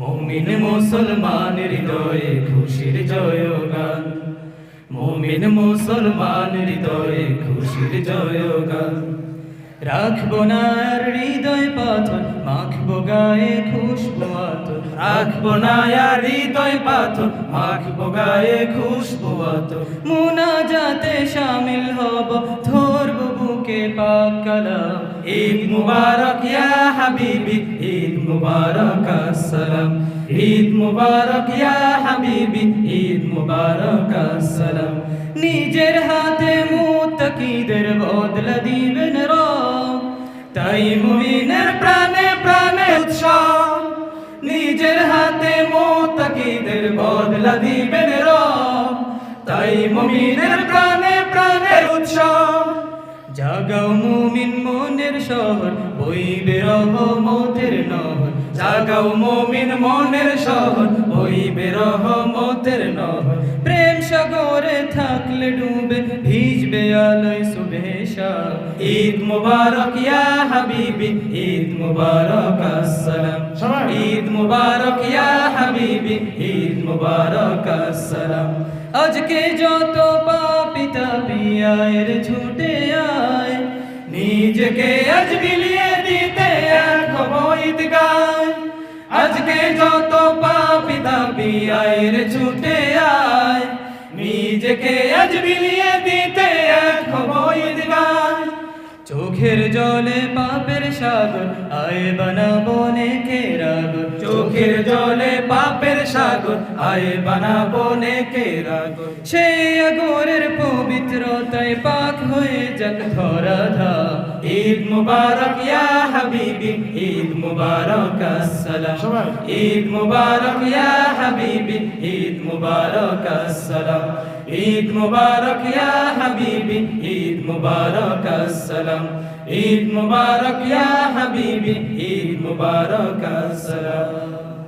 মুমিন মুসলমান হৃদয়ে খুশির জয়গান, মুমিন মুসলমান হৃদয়ে খুশির জয়গান। রাখবো না আর হৃদয় পাথর, মাখবো গায়ে খুশবু আতর। রাখবো না আর হৃদয় পাথর, মাখবো গায়ে খুশবু আতর। মুনাজাতে শামিল হব, ধরব বুকে পাক কালাম। ঈদ মুবারক ইয়া হাবিবি, ঈদ মুবারক আসসালাম। ঈদ মুবারক ইয়া হাবিবি, ঈদ মুবারক আসসালাম। নিজের হাতে মুত্তাকিদের বদলা দিবেন রব, তাই মুমিনের প্রাণে প্রাণে উৎসব। নিজের হাতে মুত্তাকিদের বদলা দিবেন রব, তাই মুমিনের প্রাণে প্রাণে উৎসব। জাগাও মুমিন মনের শহর, বইবে রহমতের নহর। জাগাও মুমিন মনের শহর, বইবে রহমতের নহর। প্রেম সাগরে থাকলে ডুবে, ভিজবে আলোয় সুবহেশা। ঈদ মুবারক ইয়া হাবিবি, ঈদ মুবারক আসসালাম। ঈদ মুবারক ইয়া হাবিবি, ঈদ মুবারক আসসালাম। আজকে যত পাপী তাপী আয়ের ছুটে আয়, নিজেকে আজ বিলিয়ে দিতে এক হব ঈদগায়। আজকে যত পাপী তাপী আয়ের ছুটে আয়, নিজেকে আজ বিলিয়ে দিতে এক হব ঈদগায়। চোখের জলে পাপের সাগর, আয় বানাবো নেকের আগর। চোখের জলে পাপের সাগর, আয় বানাবো নেকের আগর। সেই আগরের পবিত্রতায় পাক হয়ে যাক ধরাধাম। ঈদ মুবারক ইয়া হাবিবি, ঈদ মুবারক আসসালাম। ঈদ মুবারক ইয়া হাবিবি, ঈদ মুবারক আসসালাম। ঈদ মুবারক ইয়া হাবিবি, ঈদ মুবারক আসসালাম। ঈদ মুবারক ইয়া হাবিবি, ঈদ মুবারক আসসালাম।